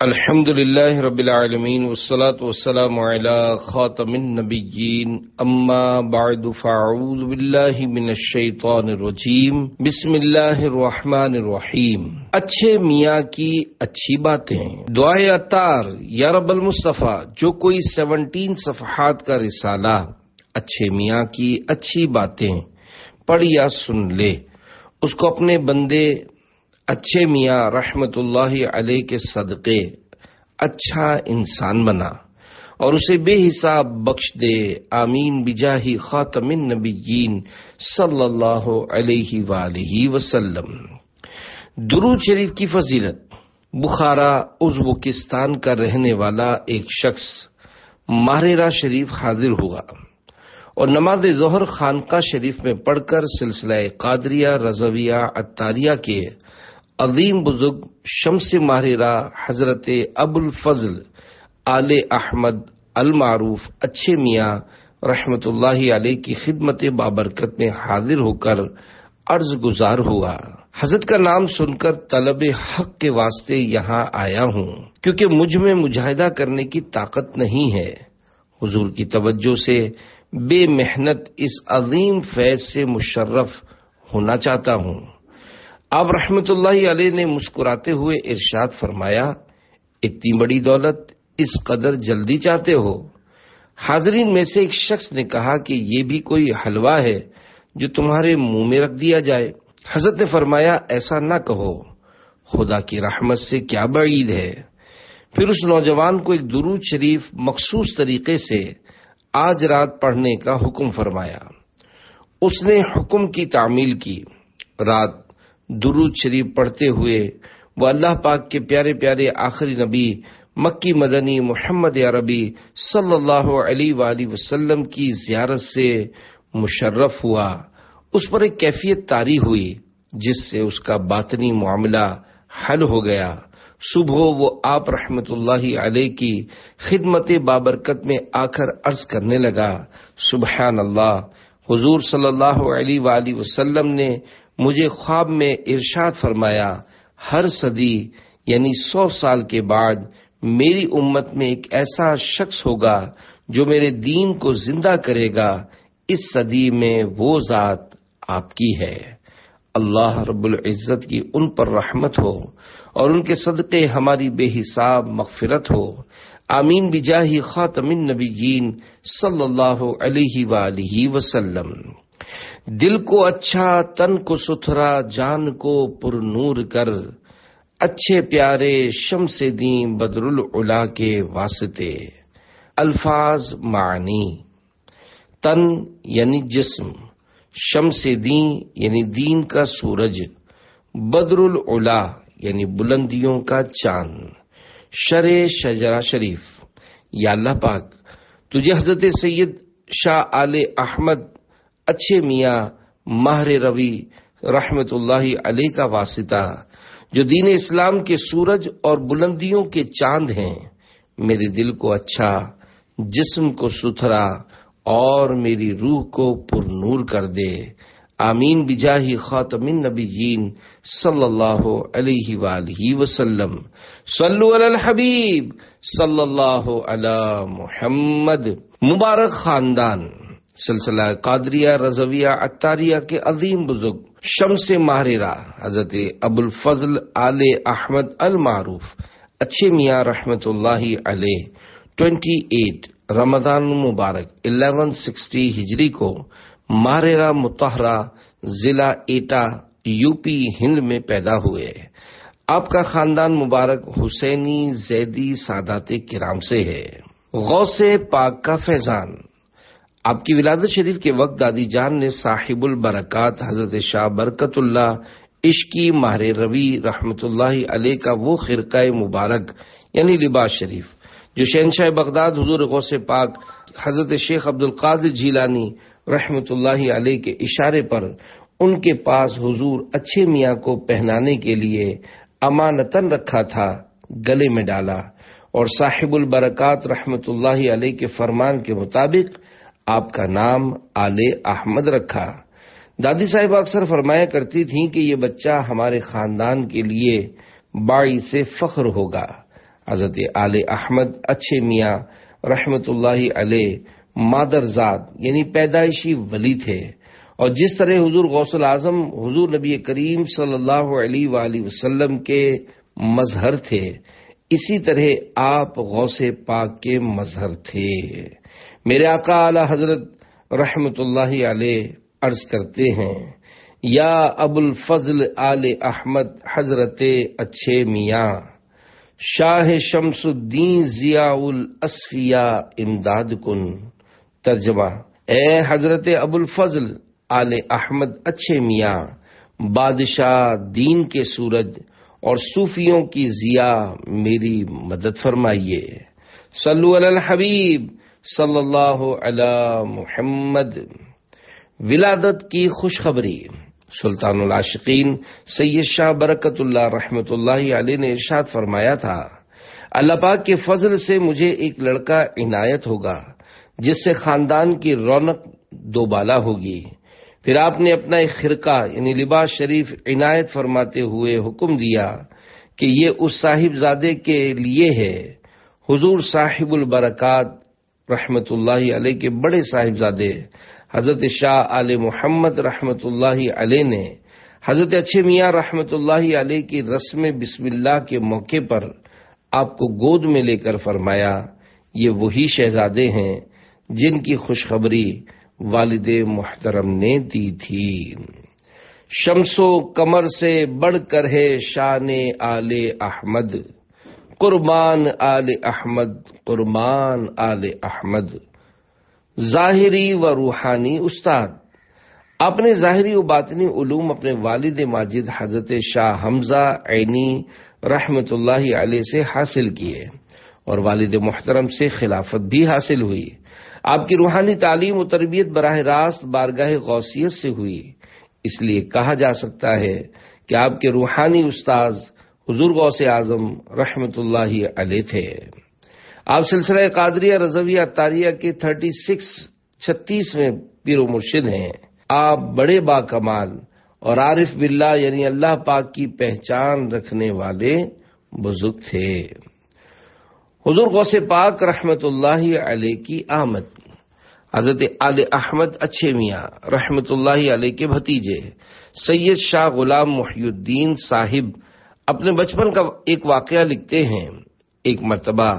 الحمد للہ رب العالمین والصلاة والسلام علی خاتم النبیین اما بعد فاعوذ باللہ من الشیطان الرجیم بسم اللہ الرحمن الرحیم۔ اچھے میاں کی اچھی باتیں، دعائے عطار یا رب المصطفیٰ، جو کوئی 17 صفحات کا رسالہ اچھے میاں کی اچھی باتیں پڑھ یا سن لے، اس کو اپنے بندے اچھے میاں رحمت اللہ علیہ کے صدقے اچھا انسان بنا اور اسے بے حساب بخش دے، آمین بجاہ خاتم النبیین صلی اللہ علیہ وآلہ وسلم۔ درود شریف کی فضیلت۔ بخارا ازبکستان کا رہنے والا ایک شخص ماہرہ شریف حاضر ہوا اور نماز ظہر خانقاہ شریف میں پڑھ کر سلسلہ قادریہ رضویہ عطاریہ کے عظیم بزرگ شمس ماہرہ حضرت ابو الفضل آل احمد المعروف اچھے میاں رحمت اللہ علیہ کی خدمت بابرکت میں حاضر ہو کر عرض گزار ہوا، حضرت کا نام سن کر طلب حق کے واسطے یہاں آیا ہوں، کیونکہ مجھ میں مجاہدہ کرنے کی طاقت نہیں ہے۔ حضور کی توجہ سے بے محنت اس عظیم فیض سے مشرف ہونا چاہتا ہوں۔ آپ رحمت اللہ علیہ نے مسکراتے ہوئے ارشاد فرمایا، اتنی بڑی دولت اس قدر جلدی چاہتے ہو؟ حاضرین میں سے ایک شخص نے کہا کہ یہ بھی کوئی حلوہ ہے جو تمہارے منہ میں رکھ دیا جائے؟ حضرت نے فرمایا، ایسا نہ کہو، خدا کی رحمت سے کیا بعید ہے۔ پھر اس نوجوان کو ایک درود شریف مخصوص طریقے سے آج رات پڑھنے کا حکم فرمایا۔ اس نے حکم کی تعمیل کی۔ رات درود شریف پڑھتے ہوئے وہ اللہ پاک کے پیارے پیارے آخری نبی مکی مدنی محمد عربی صلی اللہ علیہ وآلہ وسلم کی زیارت سے مشرف ہوا۔ اس پر ایک کیفیت طاری ہوئی جس سے اس کا باطنی معاملہ حل ہو گیا۔ صبح وہ آپ رحمت اللہ علیہ کی خدمت بابرکت میں آ کر عرض کرنے لگا، سبحان اللہ، حضور صلی اللہ علیہ وآلہ وسلم نے مجھے خواب میں ارشاد فرمایا، ہر صدی یعنی 100 سال کے بعد میری امت میں ایک ایسا شخص ہوگا جو میرے دین کو زندہ کرے گا، اس صدی میں وہ ذات آپ کی ہے۔ اللہ رب العزت کی ان پر رحمت ہو اور ان کے صدقے ہماری بے حساب مغفرت ہو، آمین بجاہ خاتم النبیین صلی اللہ علیہ وآلہ وسلم۔ دل کو اچھا، تن کو ستھرا، جان کو پر نور کر، اچھے پیارے شمس دین بدر العلا کے واسطے۔ الفاظ معنی: تن یعنی جسم، شمس دین یعنی دین کا سورج، بدر العلا یعنی بلندیوں کا چاند، شجرہ شریف۔ یا اللہ پاک، تجھے حضرت سید شاہ آل احمد اچھے میاں ماہر روی رحمت اللہ علیہ کا واسطہ، جو دین اسلام کے سورج اور بلندیوں کے چاند ہیں، میرے دل کو اچھا، جسم کو ستھرا اور میری روح کو پر نور کر دے، آمین بجاہ خاتم النبیین صلی اللہ علیہ وآلہ وسلم۔ صلو علی الحبیب صلی اللہ علی محمد۔ مبارک خاندان سلسلہ قادریہ رضویہ عطاریہ کے عظیم بزرگ شمس ماہرہ حضرت ابو الفضل آل احمد المعروف اچھے میاں رحمت اللہ علیہ 28 رمضان مبارک 1160 ہجری کو ماہرہ مطہرہ ضلع ایٹا یوپی ہند میں پیدا ہوئے۔ آپ کا خاندان مبارک حسینی زیدی سادات کرام سے ہے۔ غوث پاک کا فیضان۔ آپ کی ولادت شریف کے وقت دادی جان نے صاحب البرکات حضرت شاہ برکت اللہ عشقی ماہر روی رحمت اللہ علیہ کا وہ خرقہ مبارک یعنی لباس شریف جو شہنشاہ بغداد حضور غوث پاک حضرت شیخ عبد القادر جیلانی رحمت اللہ علیہ کے اشارے پر ان کے پاس حضور اچھے میاں کو پہنانے کے لیے امانتاً رکھا تھا، گلے میں ڈالا اور صاحب البرکات رحمت اللہ علیہ کے فرمان کے مطابق آپ کا نام آل احمد رکھا۔ دادی صاحبہ اکثر فرمایا کرتی تھیں کہ یہ بچہ ہمارے خاندان کے لیے باعث فخر ہوگا۔ حضرت آل احمد اچھے میاں رحمت اللہ علیہ مادرزاد یعنی پیدائشی ولی تھے، اور جس طرح حضور غوث الاعظم حضور نبی کریم صلی اللہ علیہ وآلہ وسلم کے مظہر تھے، اسی طرح آپ غوث پاک کے مظہر تھے۔ میرے آقا اعلی حضرت رحمت اللہ علیہ عرض کرتے ہیں، یا ابو الفضل آل احمد حضرت اچھے میاں، شاہ شمس الدین ضیاء الاصفیاء امداد کن۔ ترجمہ: اے حضرت ابو الفضل آل احمد اچھے میاں، بادشاہ دین کے سورج اور صوفیوں کی ضیاء، میری مدد فرمائیے۔ صلو علی الحبیب صلی اللہ علی محمد۔ ولادت کی خوشخبری۔ سلطان العاشقین سید شاہ برکت اللہ رحمت اللہ علیہ نے ارشاد فرمایا تھا، اللہ پاک کے فضل سے مجھے ایک لڑکا عنایت ہوگا جس سے خاندان کی رونق دوبالا ہوگی۔ پھر آپ نے اپنا ایک خرقہ یعنی لباس شریف عنایت فرماتے ہوئے حکم دیا کہ یہ اس صاحبزادے کے لیے ہے۔ حضور صاحب البرکات رحمت اللہ علیہ کے بڑے صاحبزادے حضرت شاہ آل محمد رحمت اللہ علیہ نے حضرت اچھے میاں رحمت اللہ علیہ کی رسم بسم اللہ کے موقع پر آپ کو گود میں لے کر فرمایا، یہ وہی شہزادے ہیں جن کی خوشخبری والد محترم نے دی تھی۔ شمس و قمر سے بڑھ کر ہے شان آل احمد، قربان آل احمد قربان آل احمد۔ ظاہری و روحانی استاد۔ آپ نے ظاہری و باطنی علوم اپنے والد ماجد حضرت شاہ حمزہ عینی رحمت اللہ علیہ سے حاصل کیے اور والد محترم سے خلافت بھی حاصل ہوئی۔ آپ کی روحانی تعلیم و تربیت براہ راست بارگاہ غوثیت سے ہوئی، اس لیے کہا جا سکتا ہے کہ آپ کے روحانی استاذ حضور غوث اعظم رحمت اللہ علیہ تھے۔ آپ سلسلہ قادریہ رضویہ عطاریہ کے 36میں پیر و مرشد ہیں۔ آپ بڑے با کمال اور عارف باللہ یعنی اللہ پاک کی پہچان رکھنے والے بزرگ تھے۔ حضور غوث پاک رحمت اللہ علیہ کی آمد۔ حضرت آل احمد اچھے میاں رحمت اللہ علیہ کے بھتیجے سید شاہ غلام محی الدین صاحب اپنے بچپن کا ایک واقعہ لکھتے ہیں۔ ایک مرتبہ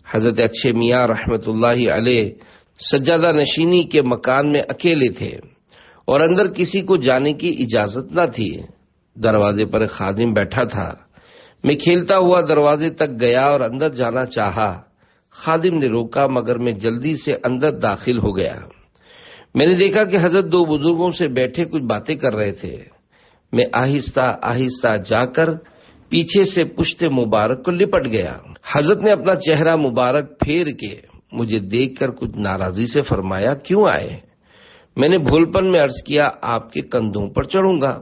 حضرت اچھے میاں رحمت اللہ علیہ سجادہ نشینی کے مکان میں اکیلے تھے اور اندر کسی کو جانے کی اجازت نہ تھی۔ دروازے پر ایک خادم بیٹھا تھا۔ میں کھیلتا ہوا دروازے تک گیا اور اندر جانا چاہا۔ خادم نے روکا مگر میں جلدی سے اندر داخل ہو گیا۔ میں نے دیکھا کہ حضرت دو بزرگوں سے بیٹھے کچھ باتیں کر رہے تھے۔ میں آہستہ آہستہ جا کر پیچھے سے پشت مبارک کو لپٹ گیا۔ حضرت نے اپنا چہرہ مبارک پھیر کے مجھے دیکھ کر کچھ ناراضی سے فرمایا، کیوں آئے؟ میں نے بھولپن میں عرض کیا، آپ کے کندھوں پر چڑھوں گا۔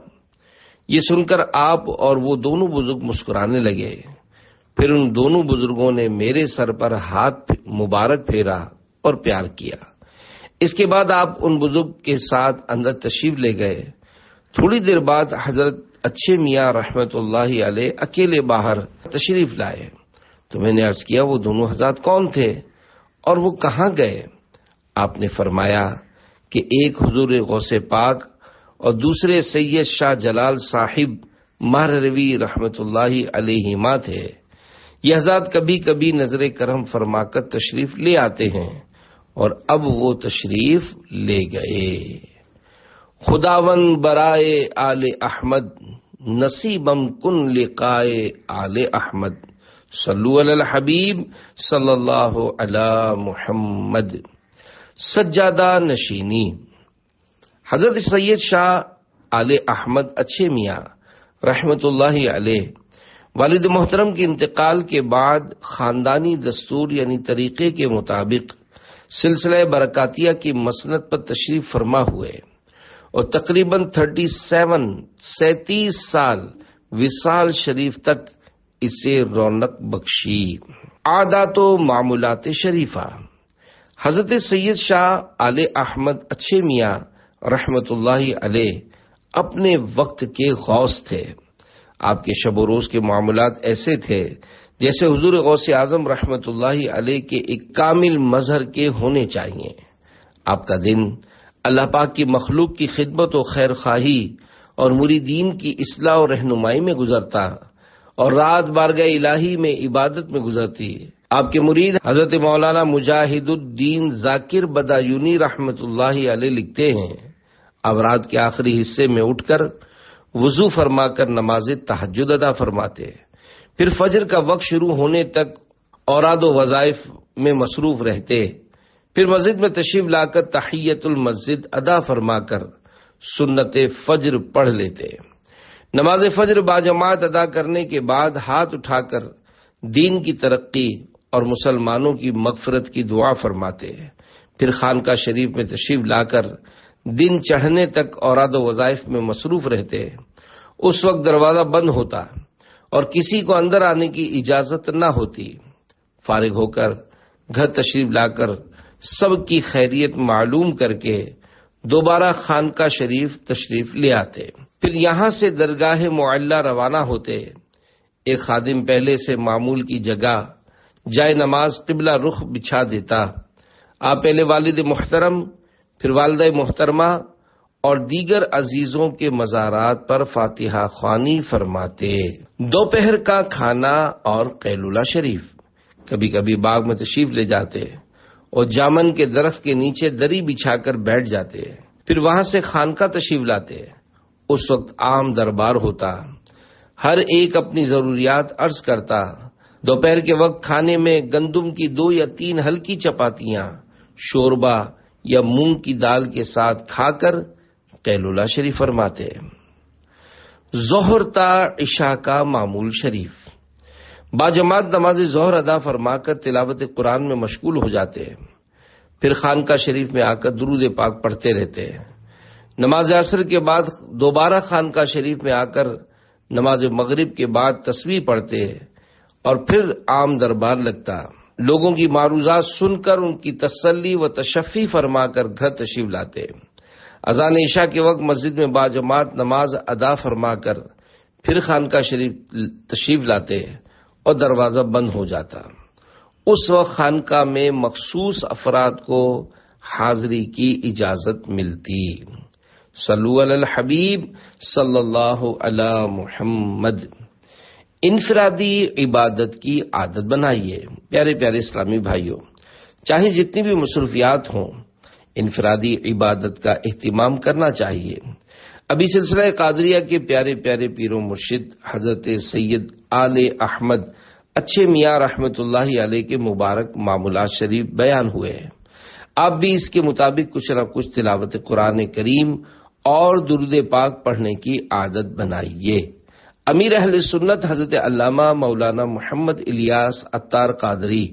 یہ سن کر آپ اور وہ دونوں بزرگ مسکرانے لگے۔ پھر ان دونوں بزرگوں نے میرے سر پر ہاتھ مبارک پھیرا اور پیار کیا۔ اس کے بعد آپ ان بزرگ کے ساتھ اندر تشریف لے گئے۔ تھوڑی دیر بعد حضرت اچھے میاں رحمت اللہ علیہ اکیلے باہر تشریف لائے تو میں نے عرض کیا، وہ دونوں حضرات کون تھے اور وہ کہاں گئے؟ آپ نے فرمایا کہ ایک حضور غوث پاک اور دوسرے سید شاہ جلال صاحب مہروی رحمت اللہ علیہما تھے۔ یہ حضرات کبھی کبھی نظر کرم فرما کر تشریف لے آتے ہیں اور اب وہ تشریف لے گئے۔ خداوند برائے آل احمد نصیبم کن لقائے آل احمد، صلو علی الحبیب صلی اللہ علی محمد۔ سجادہ نشینی۔ حضرت سید شاہ آل احمد اچھے میاں رحمت اللہ علیہ والد محترم کے انتقال کے بعد خاندانی دستور یعنی طریقے کے مطابق سلسلہ برکاتیہ کی مسند پر تشریف فرما ہوئے اور تقریباً 37 سال وصال شریف تک اسے رونق بخشی۔ عادات و معمولات شریفہ۔ حضرت سید شاہ آل احمد اچھے میاں رحمت اللہ علیہ اپنے وقت کے غوث تھے۔ آپ کے شب و روز کے معاملات ایسے تھے جیسے حضور غوث اعظم رحمۃ اللہ علیہ کے ایک کامل مظہر کے ہونے چاہیے۔ آپ کا دن اللہ پاک کی مخلوق کی خدمت و خیر خواہی اور مریدین کی اصلاح و رہنمائی میں گزرتا اور رات بارگاہ الہی میں عبادت میں گزرتی۔ آپ کے مرید حضرت مولانا مجاہد الدین ذاکر بدایونی رحمۃ اللہ علیہ لکھتے ہیں، اب رات کے آخری حصے میں اٹھ کر وضو فرما کر نماز تہجد ادا فرماتے، پھر فجر کا وقت شروع ہونے تک اوراد و وظائف میں مصروف رہتے، پھر مسجد میں تشریف لا کر تحیت المسجد ادا فرما کر سنت فجر پڑھ لیتے۔ نماز فجر باجماعت ادا کرنے کے بعد ہاتھ اٹھا کر دین کی ترقی اور مسلمانوں کی مغفرت کی دعا فرماتے، پھر خانقاہ شریف میں تشریف لا کر دن چڑھنے تک اوراد و وظائف میں مصروف رہتے۔ اس وقت دروازہ بند ہوتا اور کسی کو اندر آنے کی اجازت نہ ہوتی۔ فارغ ہو کر گھر تشریف لا کر سب کی خیریت معلوم کر کے دوبارہ خانقاہ شریف تشریف لے آتے، پھر یہاں سے درگاہ معلیٰ روانہ ہوتے۔ ایک خادم پہلے سے معمول کی جگہ جائے نماز قبلہ رخ بچھا دیتا۔ آپ پہلے والد محترم، پھر والدہ محترمہ اور دیگر عزیزوں کے مزارات پر فاتحہ خوانی فرماتے۔ دوپہر کا کھانا اور قیلولہ شریف، کبھی کبھی باغ میں تشریف لے جاتے اور جامن کے درخت کے نیچے دری بچھا کر بیٹھ جاتے، پھر وہاں سے خانقاہ تشریف لاتے۔ اس وقت عام دربار ہوتا، ہر ایک اپنی ضروریات عرض کرتا۔ دوپہر کے وقت کھانے میں گندم کی 2 یا 3 ہلکی چپاتیاں شوربہ یا مونگ کی دال کے ساتھ کھا کر قیلولہ شریف فرماتے۔ ظہر تا عشاء کا معمول شریف، باجماعت نماز ظہر ادا فرما کر تلاوت قرآن میں مشغول ہو جاتے، پھر خانقاہ شریف میں آ کر درود پاک پڑھتے رہتے۔ نماز عصر کے بعد دوبارہ خانقاہ شریف میں آ کر نماز مغرب کے بعد تسبیح پڑھتے اور پھر عام دربار لگتا۔ لوگوں کی معروضات سن کر ان کی تسلی و تشفی فرما کر گھر تشریف لاتے۔ اذان عشاء کے وقت مسجد میں باجماعت نماز ادا فرما کر پھر خانقاہ شریف تشریف لاتے اور دروازہ بند ہو جاتا۔ اس وقت خانقاہ میں مخصوص افراد کو حاضری کی اجازت ملتی۔ صلو علی الحبیب صلی اللہ علی محمد۔ انفرادی عبادت کی عادت بنائیے۔ پیارے پیارے اسلامی بھائیوں، چاہے جتنی بھی مصروفیات ہوں، انفرادی عبادت کا اہتمام کرنا چاہیے۔ ابھی سلسلہ قادریہ کے پیارے پیارے پیر و مرشد حضرت سید آل احمد اچھے میاں رحمت اللہ علیہ کے مبارک معمولات شریف بیان ہوئے ہیں۔ آپ بھی اس کے مطابق کچھ نہ کچھ تلاوت قرآن کریم اور درود پاک پڑھنے کی عادت بنائیے۔ امیر اہل سنت حضرت علامہ مولانا محمد الیاس عطار قادری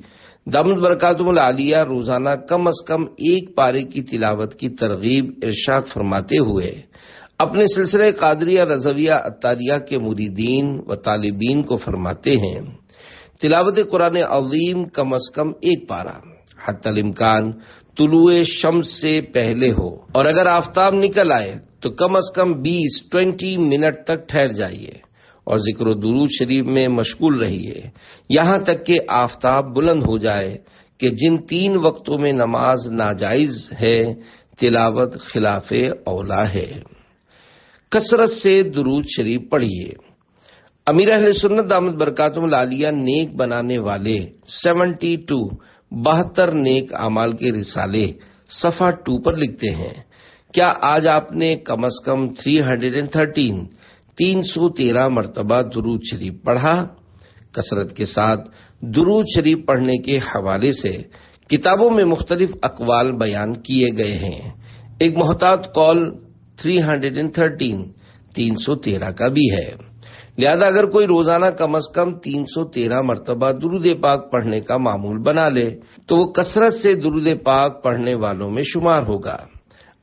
دامت برکاتہم العالیہ روزانہ کم از کم 1 پارے کی تلاوت کی ترغیب ارشاد فرماتے ہوئے اپنے سلسلہ قادریہ رضویہ عطاریہ کے مریدین و طالبین کو فرماتے ہیں، تلاوت قرآن عظیم کم از کم 1 پارہ حتی الامکان طلوع شمس سے پہلے ہو، اور اگر آفتاب نکل آئے تو کم از کم 20 منٹ تک ٹھہر جائیے اور ذکر و درود شریف میں مشغول رہیے یہاں تک کہ آفتاب بلند ہو جائے کہ جن 3 وقتوں میں نماز ناجائز ہے تلاوت خلاف اولا ہے۔ کثرت سے درود شریف پڑھیے۔ امیر اہل سنت دامت برکاتہم العالیہ نیک بنانے والے 72 نیک اعمال کے رسالے صفحہ 2 پر لکھتے ہیں، کیا آج آپ نے کم از کم 313 مرتبہ درود شریف پڑھا؟ کثرت کے ساتھ درود شریف پڑھنے کے حوالے سے کتابوں میں مختلف اقوال بیان کیے گئے ہیں۔ ایک محتاط قول 313 کا بھی ہے، لہذا اگر کوئی روزانہ کم از کم 313 مرتبہ درود پاک پڑھنے کا معمول بنا لے تو وہ کثرت سے درود پاک پڑھنے والوں میں شمار ہوگا۔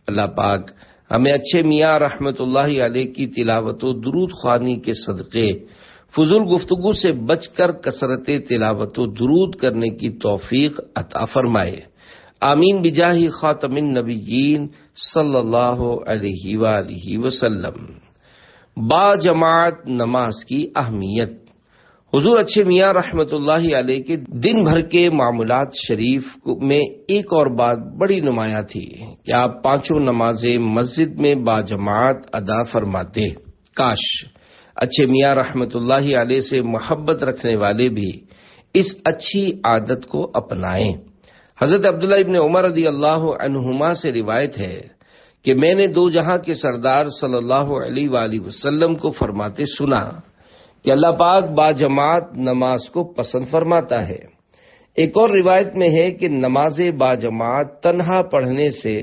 اللہ پاک ہمیں اچھے میاں رحمت اللہ علیہ کی تلاوت و درود خوانی کے صدقے فضول گفتگو سے بچ کر کثرت تلاوت و درود کرنے کی توفیق عطا فرمائے۔ آمین بجاہ خاتم النبیین صلی اللہ علیہ وآلہ وسلم۔ با جماعت نماز کی اہمیت۔ حضور اچھے میاں رحمت اللہ علیہ کے دن بھر کے معمولات شریف میں ایک اور بات بڑی نمایاں تھی کہ آپ پانچوں نمازیں مسجد میں باجماعت ادا فرماتے۔ کاش اچھے میاں رحمت اللہ علیہ سے محبت رکھنے والے بھی اس اچھی عادت کو اپنائیں۔ حضرت عبداللہ ابن عمر رضی اللہ عنہما سے روایت ہے کہ میں نے دو جہاں کے سردار صلی اللہ علیہ وآلہ وسلم کو فرماتے سنا کہ اللہ پاک باجماعت نماز کو پسند فرماتا ہے۔ ایک اور روایت میں ہے کہ نماز باجماعت تنہا پڑھنے سے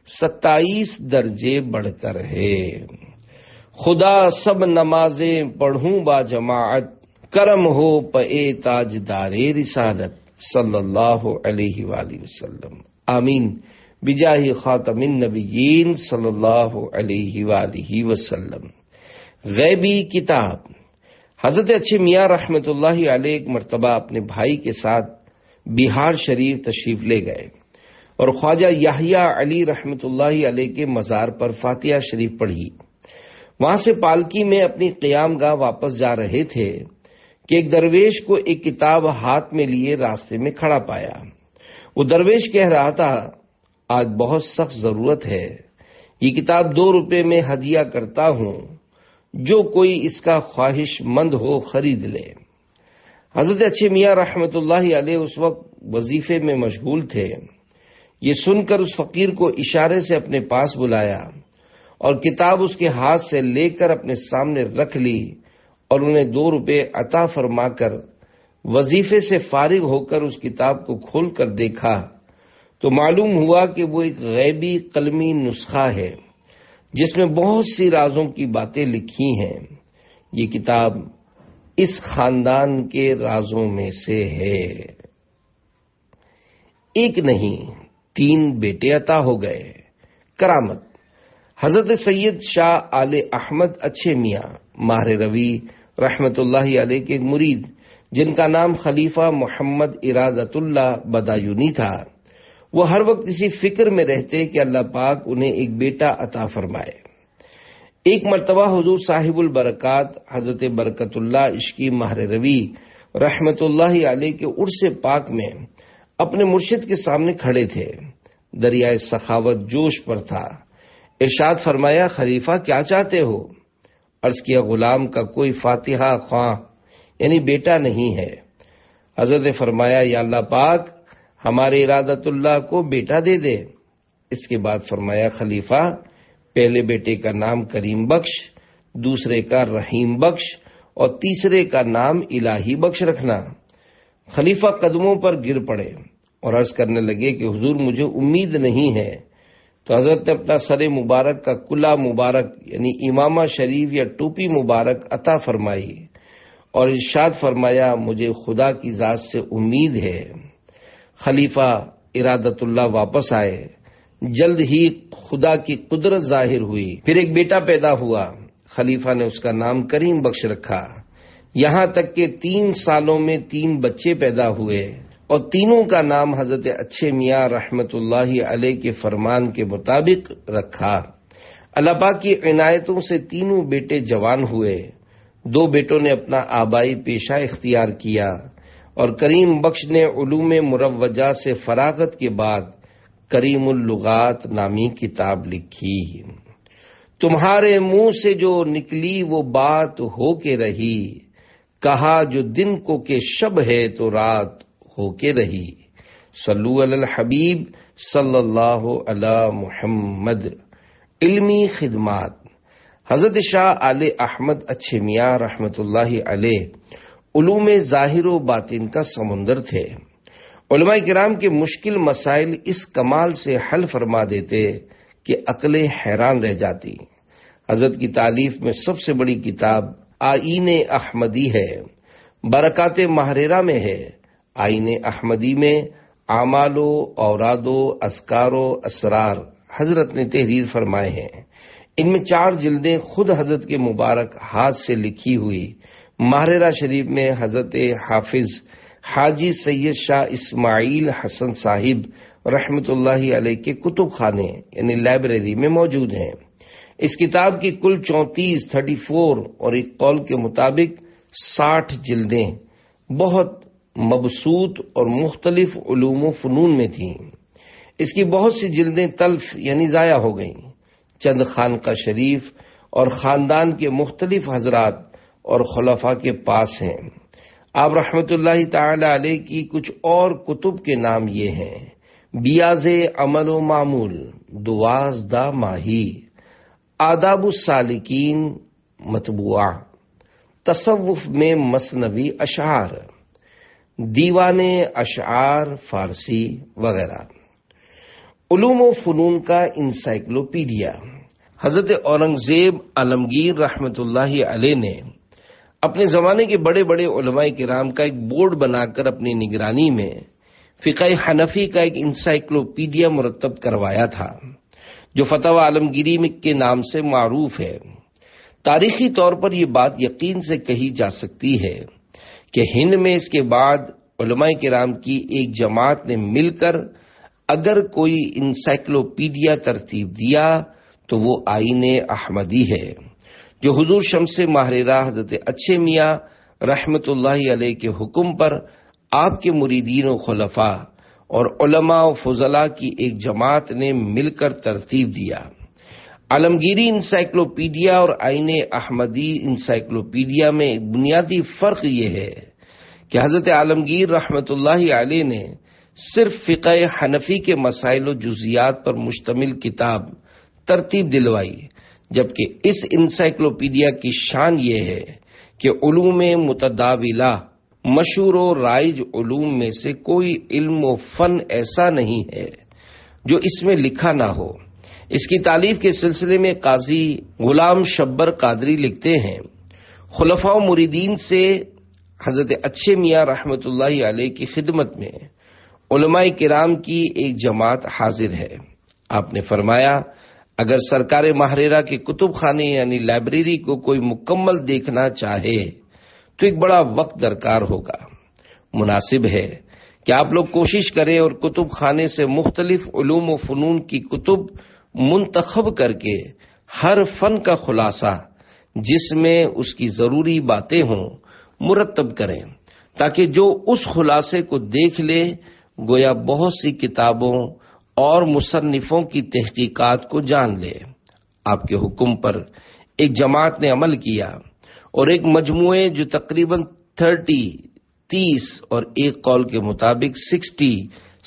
27 درجے بڑھ کر ہے۔ خدا سب نمازیں پڑھوں باجماعت، کرم ہو پے تاجدار رسالت صلی اللہ علیہ وآلہ وسلم۔ آمین بجاہ خاتم النبیین صلی اللہ علیہ وآلہ وسلم۔ غیبی کتاب۔ حضرت اچھے میاں رحمت اللہ علیہ ایک مرتبہ اپنے بھائی کے ساتھ بہار شریف تشریف لے گئے اور خواجہ یحییٰ علی رحمت اللہ علیہ کے مزار پر فاتحہ شریف پڑھی۔ وہاں سے پالکی میں اپنی قیام گاہ واپس جا رہے تھے کہ ایک درویش کو ایک کتاب ہاتھ میں لیے راستے میں کھڑا پایا۔ وہ درویش کہہ رہا تھا، آج بہت سخت ضرورت ہے، یہ کتاب 2 روپے میں ہدیہ کرتا ہوں، جو کوئی اس کا خواہش مند ہو خرید لے۔ حضرت اچھے میاں رحمت اللہ علیہ اس وقت وظیفے میں مشغول تھے۔ یہ سن کر اس فقیر کو اشارے سے اپنے پاس بلایا اور کتاب اس کے ہاتھ سے لے کر اپنے سامنے رکھ لی اور انہیں 2 روپے عطا فرما کر وظیفے سے فارغ ہو کر اس کتاب کو کھول کر دیکھا تو معلوم ہوا کہ وہ ایک غیبی قلمی نسخہ ہے جس میں بہت سی رازوں کی باتیں لکھی ہیں۔ یہ کتاب اس خاندان کے رازوں میں سے ہے۔ ایک نہیں 3 بیٹے عطا ہو گئے۔ کرامت۔ حضرت سید شاہ آل احمد اچھے میاں ماہر روی رحمت اللہ علیہ کے مرید، جن کا نام خلیفہ محمد ارادت اللہ بدایونی تھا، وہ ہر وقت اسی فکر میں رہتے کہ اللہ پاک انہیں ایک بیٹا عطا فرمائے۔ ایک مرتبہ حضور صاحب البرکات حضرت برکت اللہ عشقی ماہر روی رحمت اللہ علیہ کے عرس پاک میں اپنے مرشد کے سامنے کھڑے تھے۔ دریائے سخاوت جوش پر تھا۔ ارشاد فرمایا، خلیفہ کیا چاہتے ہو؟ عرض کیا، غلام کا کوئی فاتحہ خواں یعنی بیٹا نہیں ہے۔ حضرت نے فرمایا، یا اللہ پاک ہمارے ارادت اللہ کو بیٹا دے دے۔ اس کے بعد فرمایا، خلیفہ پہلے بیٹے کا نام کریم بخش، دوسرے کا رحیم بخش اور تیسرے کا نام الہی بخش رکھنا۔ خلیفہ قدموں پر گر پڑے اور عرض کرنے لگے کہ حضور مجھے امید نہیں ہے۔ تو حضرت نے اپنا سر مبارک کا کلا مبارک یعنی امامہ شریف یا ٹوپی مبارک عطا فرمائی اور ارشاد فرمایا، مجھے خدا کی ذات سے امید ہے۔ خلیفہ ارادت اللہ واپس آئے۔ جلد ہی خدا کی قدرت ظاہر ہوئی۔ پھر ایک بیٹا پیدا ہوا۔ خلیفہ نے اس کا نام کریم بخش رکھا۔ یہاں تک کہ 3 سالوں میں 3 بچے پیدا ہوئے اور تینوں کا نام حضرت اچھے میاں رحمت اللہ علیہ کے فرمان کے مطابق رکھا۔ اللہ پاک کی عنایتوں سے تینوں بیٹے جوان ہوئے۔ 2 بیٹوں نے اپنا آبائی پیشہ اختیار کیا اور کریم بخش نے علوم مروجہ سے فراغت کے بعد کریم اللغات نامی کتاب لکھی۔ تمہارے منہ سے جو نکلی وہ بات ہو کے رہی، کہا جو دن کو کہ شب ہے تو رات ہو کے رہی۔ صلو علی الحبیب صلی اللہ علی محمد۔ علمی خدمات۔ حضرت شاہ آل احمد اچھے میاں رحمت اللہ علیہ علوم ظاہر و باطن کا سمندر تھے۔ علماء کرام کے مشکل مسائل اس کمال سے حل فرما دیتے کہ عقلیں حیران رہ جاتی۔ حضرت کی تالیف میں سب سے بڑی کتاب آئین احمدی ہے، برکات ماہرہ میں ہے۔ آئین احمدی میں اعمال و اوراد و اذکار و اسرار حضرت نے تحریر فرمائے ہیں۔ ان میں 4 جلدیں خود حضرت کے مبارک ہاتھ سے لکھی ہوئی۔ ماہرہ شریف میں حضرت حافظ حاجی سید شاہ اسماعیل حسن صاحب رحمت اللہ علیہ کے کتب خانے یعنی لائبریری میں موجود ہیں۔ اس کتاب کی کل 34 اور ایک قول کے مطابق 60 جلدیں بہت مبسوط اور مختلف علوم و فنون میں تھیں۔ اس کی بہت سی جلدیں تلف یعنی ضائع ہو گئیں۔ چند خانقاہ شریف اور خاندان کے مختلف حضرات اور خلفاء کے پاس ہیں۔ آپ رحمت اللہ تعالی علیہ کی کچھ اور کتب کے نام یہ ہیں: بیاض عمل و معمول، دوازدہ ماہی، آداب السالکین مطبوعہ، تصوف میں مثنوی اشعار، دیوان اشعار فارسی وغیرہ۔ علوم و فنون کا انسائکلوپیڈیا۔ حضرت اورنگزیب عالمگیر رحمت اللہ علیہ نے اپنے زمانے کے بڑے بڑے علماء کرام کا ایک بورڈ بنا کر اپنی نگرانی میں فقہ حنفی کا ایک انسائکلوپیڈیا مرتب کروایا تھا، جو فتاوی عالمگیری کے نام سے معروف ہے۔ تاریخی طور پر یہ بات یقین سے کہی جا سکتی ہے کہ ہند میں اس کے بعد علماء کرام کی ایک جماعت نے مل کر اگر کوئی انسائکلوپیڈیا ترتیب دیا تو وہ آئین احمدی ہے، جو حضور شمس ماہرہ حضرت اچھے میاں رحمت اللہ علیہ کے حکم پر آپ کے مریدین و خلفاء اور علماء و فضلاء کی ایک جماعت نے مل کر ترتیب دیا۔ عالمگیری انسائکلوپیڈیا اور آئین احمدی انسائکلوپیڈیا میں ایک بنیادی فرق یہ ہے کہ حضرت عالمگیر رحمت اللہ علیہ نے صرف فقہ حنفی کے مسائل و جزیات پر مشتمل کتاب ترتیب دلوائی، جبکہ اس انسائکلوپیڈیا کی شان یہ ہے کہ علوم متداولہ، مشہور و رائج علوم میں سے کوئی علم و فن ایسا نہیں ہے جو اس میں لکھا نہ ہو۔ اس کی تالیف کے سلسلے میں قاضی غلام شبر قادری لکھتے ہیں، خلفاء و مریدین سے حضرت اچھے میاں رحمت اللہ علیہ کی خدمت میں علماء کرام کی ایک جماعت حاضر ہے۔ آپ نے فرمایا، اگر سرکار ماہرہ کے کتب خانے یعنی لائبریری کو کوئی مکمل دیکھنا چاہے تو ایک بڑا وقت درکار ہوگا۔ مناسب ہے کہ آپ لوگ کوشش کریں اور کتب خانے سے مختلف علوم و فنون کی کتب منتخب کر کے ہر فن کا خلاصہ جس میں اس کی ضروری باتیں ہوں مرتب کریں، تاکہ جو اس خلاصے کو دیکھ لے گویا بہت سی کتابوں اور مصنفوں کی تحقیقات کو جان لے۔ آپ کے حکم پر ایک جماعت نے عمل کیا اور ایک مجموعے جو تقریباً 30 اور ایک قول کے مطابق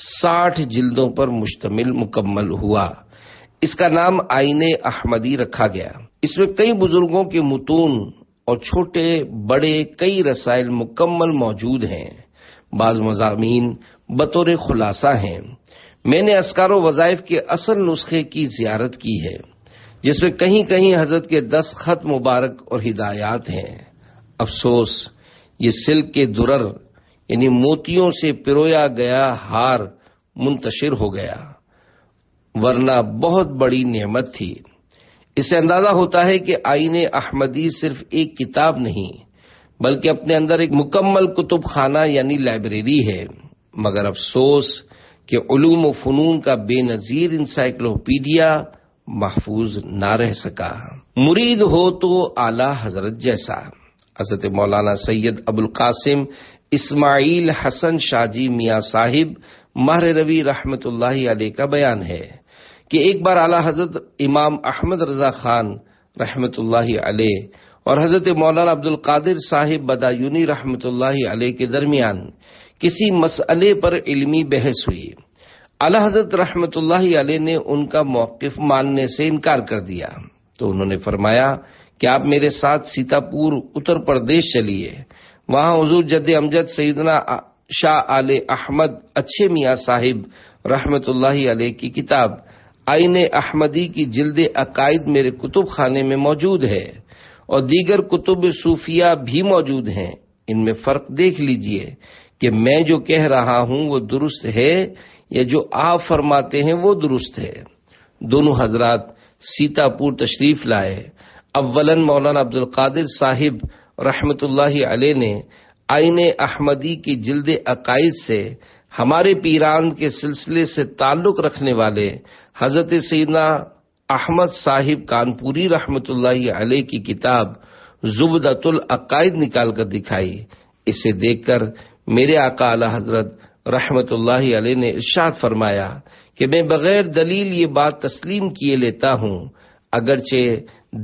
60 جلدوں پر مشتمل مکمل ہوا۔ اس کا نام آئین احمدی رکھا گیا۔ اس میں کئی بزرگوں کے متون اور چھوٹے بڑے کئی رسائل مکمل موجود ہیں۔ بعض مضامین بطور خلاصہ ہیں۔ میں نے اذکار و وظائف کے اصل نسخے کی زیارت کی ہے، جس میں کہیں کہیں حضرت کے 10 خط مبارک اور ہدایات ہیں۔ افسوس یہ سلک کے درر یعنی موتیوں سے پرویا گیا ہار منتشر ہو گیا، ورنہ بہت بڑی نعمت تھی۔ اس سے اندازہ ہوتا ہے کہ آئین احمدی صرف ایک کتاب نہیں بلکہ اپنے اندر ایک مکمل کتب خانہ یعنی لائبریری ہے، مگر افسوس کہ علوم و فنون کا بے نظیر انسائکلوپیڈیا محفوظ نہ رہ سکا۔ مرید ہو تو اعلی حضرت جیسا۔ حضرت مولانا سید ابوالقاسم اسماعیل حسن شاہ جی میاں صاحب ماہر روی رحمت اللہ علیہ کا بیان ہے کہ ایک بار اعلی حضرت امام احمد رضا خان رحمت اللہ علیہ اور حضرت مولانا عبدالقادر صاحب بدایونی رحمت اللہ علیہ کے درمیان کسی مسئلے پر علمی بحث ہوئی۔ اعلی حضرت رحمت اللہ علیہ نے ان کا موقف ماننے سے انکار کر دیا، تو انہوں نے فرمایا کہ آپ میرے ساتھ سیتاپور اتر پردیش چلیے، وہاں حضور جد امجد سیدنا شاہ آل احمد اچھے میاں صاحب رحمت اللہ علیہ کی کتاب آئین احمدی کی جلد عقائد میرے کتب خانے میں موجود ہے اور دیگر کتب صوفیہ بھی موجود ہیں۔ ان میں فرق دیکھ لیجئے کہ میں جو کہہ رہا ہوں وہ درست ہے یا جو آپ فرماتے ہیں وہ درست ہے۔ دونوں حضرات سیتاپور تشریف لائے۔ اولاً مولانا عبدالقادر صاحب رحمت اللہ علیہ نے آئین احمدی کی جلد عقائد سے ہمارے پیران کے سلسلے سے تعلق رکھنے والے حضرت سیدنا احمد صاحب کانپوری رحمت اللہ علیہ کی کتاب زبدۃ العقائد نکال کر دکھائی۔ اسے دیکھ کر میرے آقا اعلی حضرت رحمت اللہ علیہ نے ارشاد فرمایا کہ میں بغیر دلیل یہ بات تسلیم کیے لیتا ہوں، اگرچہ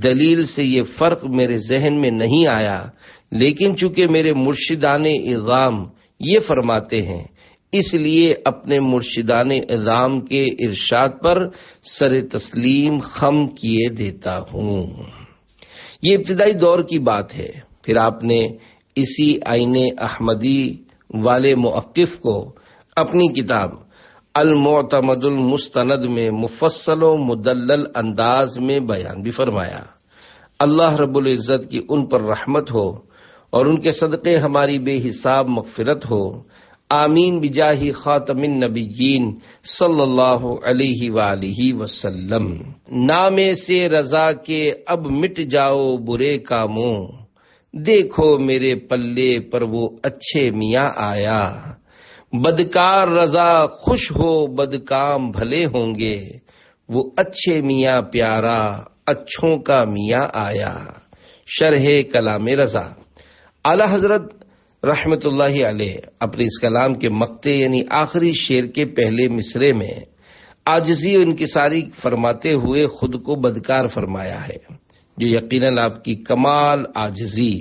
دلیل سے یہ فرق میرے ذہن میں نہیں آیا، لیکن چونکہ میرے مرشدان اعظام یہ فرماتے ہیں، اس لیے اپنے مرشدان اعظام کے ارشاد پر سر تسلیم خم کیے دیتا ہوں۔ یہ ابتدائی دور کی بات ہے۔ پھر آپ نے اسی آئین احمدی والے موقف کو اپنی کتاب المعتمد المستند میں مفصل و مدلل انداز میں بیان بھی فرمایا۔ اللہ رب العزت کی ان پر رحمت ہو اور ان کے صدقے ہماری بے حساب مغفرت ہو، آمین بجاہ خاتم النبیین صلی اللہ علیہ وآلہ وسلم۔ نامے سے رضا کے اب مٹ جاؤ برے کاموں، دیکھو میرے پلے پر وہ اچھے میاں آیا، بدکار رضا خوش ہو بدکام بھلے ہوں گے، وہ اچھے میاں پیارا اچھوں کا میاں آیا۔ شرح کلام رضا۔ اعلی حضرت رحمت اللہ علیہ اپنے اس کلام کے مقطع یعنی آخری شعر کے پہلے مصرے میں عاجزی و انکساری فرماتے ہوئے خود کو بدکار فرمایا ہے، جو یقیناً آپ کی کمال عاجزی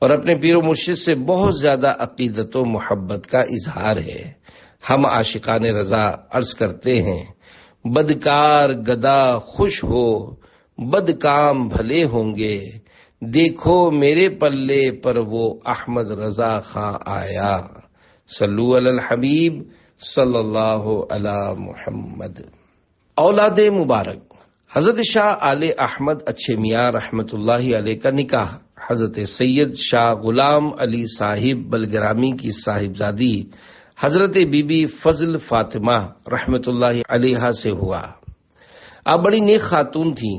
اور اپنے پیر و مرشد سے بہت زیادہ عقیدت و محبت کا اظہار ہے۔ ہم عاشقان رضا عرض کرتے ہیں، بدکار گدا خوش ہو بدکام بھلے ہوں گے، دیکھو میرے پلے پر وہ احمد رضا خاں آیا۔ صلو علی الحبیب صلی اللہ علی محمد۔ اولاد مبارک۔ حضرت شاہ آل احمد اچھے میاں رحمت اللہ علیہ کا نکاح حضرت سید شاہ غلام علی صاحب بلگرامی کی صاحبزادی حضرت بی بی فضل فاطمہ رحمت اللہ علیہ سے ہوا۔ آپ بڑی نیک خاتون تھیں۔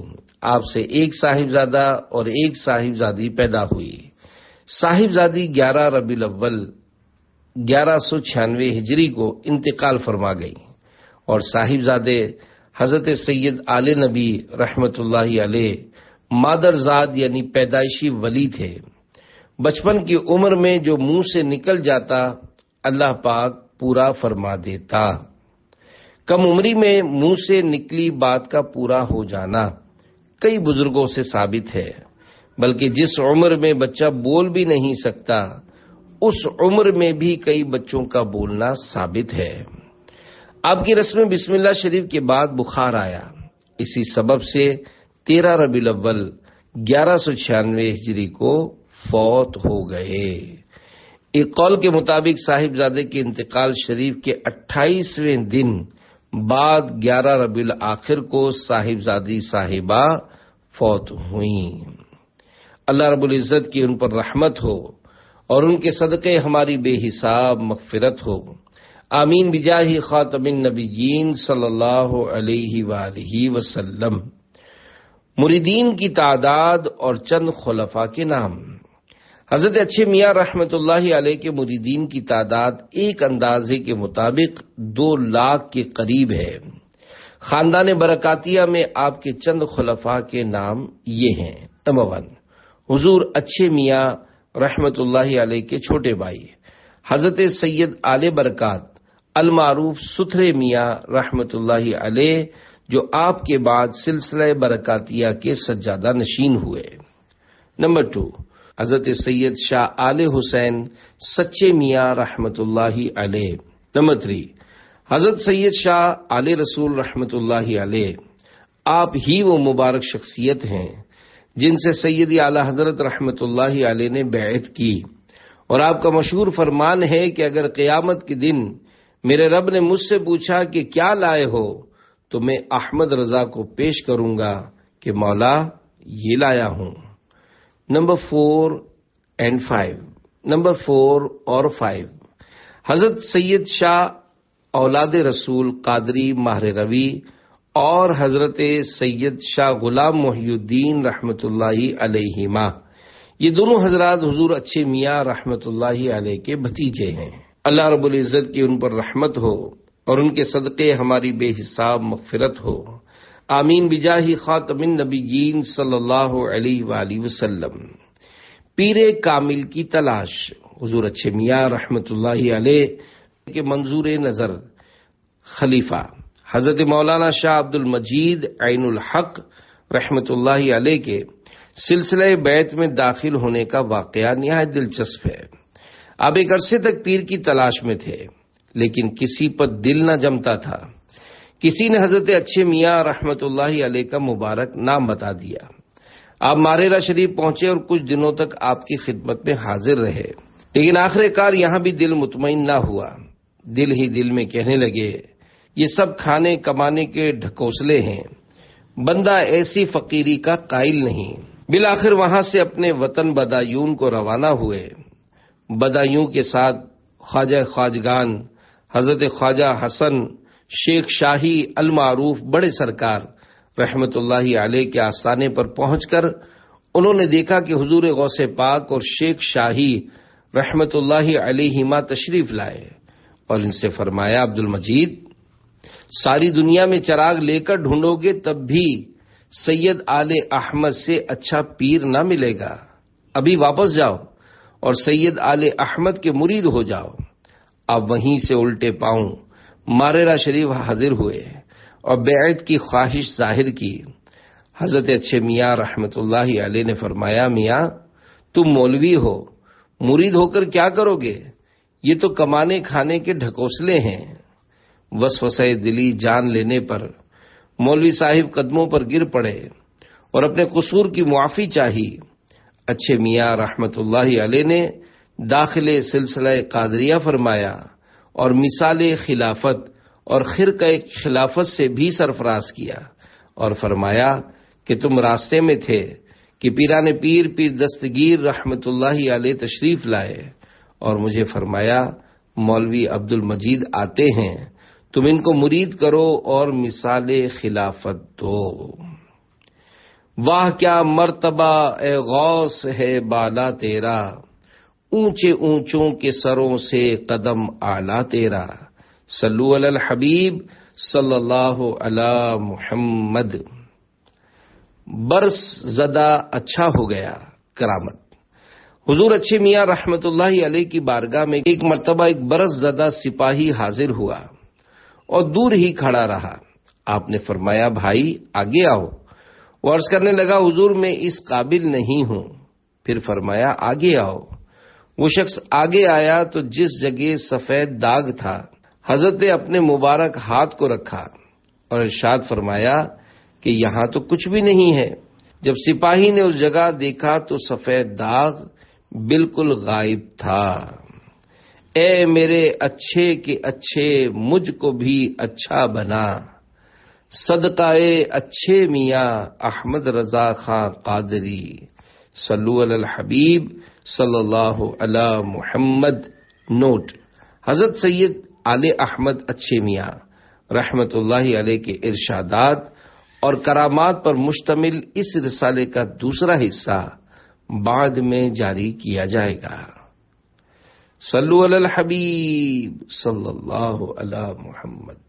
آپ سے ایک صاحبزادہ اور ایک صاحبزادی پیدا ہوئی۔ صاحبزادی 11 ربیع الاول 1196 ہجری کو انتقال فرما گئی اور صاحبزادے حضرت سید آل نبی رحمت اللہ علیہ مادرزاد یعنی پیدائشی ولی تھے۔ بچپن کی عمر میں جو منہ سے نکل جاتا اللہ پاک پورا فرما دیتا۔ کم عمری میں منہ سے نکلی بات کا پورا ہو جانا کئی بزرگوں سے ثابت ہے، بلکہ جس عمر میں بچہ بول بھی نہیں سکتا اس عمر میں بھی کئی بچوں کا بولنا ثابت ہے۔ آپ کی رسم بسم اللہ شریف کے بعد بخار آیا، اسی سبب سے 13 ربیع الاول 1196 ہجری کو فوت ہو گئے۔ ایک قول کے مطابق صاحبزادے کے انتقال شریف کے 28ویں دن بعد 11 ربیع الاخر کو صاحبزادی صاحبہ فوت ہوئیں۔ اللہ رب العزت کی ان پر رحمت ہو اور ان کے صدقے ہماری بے حساب مغفرت ہو، آمین بجاہ خاتم النبیین صلی اللہ علیہ وآلہ وسلم۔ مریدین کی تعداد اور چند خلفاء کے نام۔ حضرت اچھے میاں رحمت اللہ علیہ کے مریدین کی تعداد ایک اندازے کے مطابق 2 لاکھ کے قریب ہے۔ خاندان برکاتیہ میں آپ کے چند خلفاء کے نام یہ ہیں۔ نمبر 1، حضور اچھے میاں رحمت اللہ علیہ کے چھوٹے بھائی حضرت سید آل برکات المعروف ستھرے میاں رحمت اللہ علیہ، جو آپ کے بعد سلسلہ برکاتیہ کے سجادہ نشین ہوئے۔ نمبر 2، حضرت سید شاہ آل حسین سچے میاں رحمت اللہ علیہ۔ نمبر 3، حضرت سید شاہ آل رسول رحمت اللہ علیہ۔ آپ ہی وہ مبارک شخصیت ہیں جن سے سیدی اعلی حضرت رحمت اللہ علیہ نے بیعت کی، اور آپ کا مشہور فرمان ہے کہ اگر قیامت کے دن میرے رب نے مجھ سے پوچھا کہ کیا لائے ہو تو میں احمد رضا کو پیش کروں گا کہ مولا یہ لایا ہوں۔ Number 4 and 5۔ نمبر 4 اور 5، حضرت سید شاہ اولاد رسول قادری ماہر روی اور حضرت سید شاہ غلام محی الدین رحمت اللہ علیہما، یہ دونوں حضرات حضور اچھے میاں رحمت اللہ علیہ کے بھتیجے ہیں۔ اللہ رب العزت کی ان پر رحمت ہو اور ان کے صدقے ہماری بے حساب مغفرت ہو، آمین بجاہ خاتم النبیین صلی اللہ علیہ وآلہ وسلم۔ پیر کامل کی تلاش۔ حضور اچھے میاں رحمت اللہ علیہ کے منظور نظر خلیفہ حضرت مولانا شاہ عبد المجید عین الحق رحمت اللہ علیہ کے سلسلہ بیعت میں داخل ہونے کا واقعہ نہایت دلچسپ ہے۔ آپ ایک عرصے تک پیر کی تلاش میں تھے، لیکن کسی پر دل نہ جمتا تھا۔ کسی نے حضرت اچھے میاں رحمت اللہ علیہ کا مبارک نام بتا دیا۔ آپ ماریرا شریف پہنچے اور کچھ دنوں تک آپ کی خدمت میں حاضر رہے، لیکن آخر کار یہاں بھی دل مطمئن نہ ہوا۔ دل ہی دل میں کہنے لگے، یہ سب کھانے کمانے کے ڈھکوسلے ہیں، بندہ ایسی فقیری کا قائل نہیں۔ بالآخر وہاں سے اپنے وطن بدایون کو روانہ ہوئے۔ بدایون کے ساتھ خواجہ خواجگان حضرت خواجہ حسن شیخ شاہی المعروف بڑے سرکار رحمت اللہ علیہ کے آستانے پر پہنچ کر انہوں نے دیکھا کہ حضور غوث پاک اور شیخ شاہی رحمت اللہ علیہما تشریف لائے اور ان سے فرمایا، عبد المجید، ساری دنیا میں چراغ لے کر ڈھونڈو گے تب بھی سید آل احمد سے اچھا پیر نہ ملے گا۔ ابھی واپس جاؤ اور سید آل احمد کے مرید ہو جاؤ۔ اب وہیں سے الٹے پاؤں ماریرا شریف حاضر ہوئے اور بیعت کی خواہش ظاہر کی۔ حضرت اچھے میاں رحمت اللہ علیہ نے فرمایا، میاں تم مولوی ہو، مرید ہو کر کیا کرو گے؟ یہ تو کمانے کھانے کے ڈھکوسلے ہیں۔ وسوسہ دلی جان لینے پر مولوی صاحب قدموں پر گر پڑے اور اپنے قصور کی معافی چاہی۔ اچھے میاں رحمت اللہ علیہ نے داخل سلسلہ قادریہ فرمایا اور مثال خلافت اور خرقہ خلافت سے بھی سرفراز کیا اور فرمایا کہ تم راستے میں تھے کہ پیران پیر دستگیر رحمت اللہ علیہ تشریف لائے اور مجھے فرمایا، مولوی عبد المجید آتے ہیں، تم ان کو مرید کرو اور مثال خلافت دو۔ واہ کیا مرتبہ اے غوث ہے بالا تیرا، اونچے اونچوں کے سروں سے قدم اعلیٰ تیرا، صلو علی الحبیب صلی اللہ علی محمد۔ برس زدہ اچھا ہو گیا کرامت۔ حضور اچھے میاں رحمت اللہ علیہ کی بارگاہ میں ایک مرتبہ ایک برس زدہ سپاہی حاضر ہوا اور دور ہی کھڑا رہا۔ آپ نے فرمایا، بھائی آگے آؤ۔ وہ عرض کرنے لگا، حضور میں اس قابل نہیں ہوں۔ پھر فرمایا، آگے آؤ۔ وہ شخص آگے آیا تو جس جگہ سفید داغ تھا حضرت نے اپنے مبارک ہاتھ کو رکھا اور ارشاد فرمایا کہ یہاں تو کچھ بھی نہیں ہے۔ جب سپاہی نے اس جگہ دیکھا تو سفید داغ بالکل غائب تھا۔ اے میرے اچھے کے اچھے، مجھ کو بھی اچھا بنا، صدقہ اچھے میاں احمد رضا خان قادری، صلو علی الحبیب صلی اللہ علی محمد۔ نوٹ: حضرت سید آل احمد اچھے میاں رحمت اللہ علیہ کے ارشادات اور کرامات پر مشتمل اس رسالے کا دوسرا حصہ بعد میں جاری کیا جائے گا۔ صلو علی الحبیب صلی اللہ علی محمد۔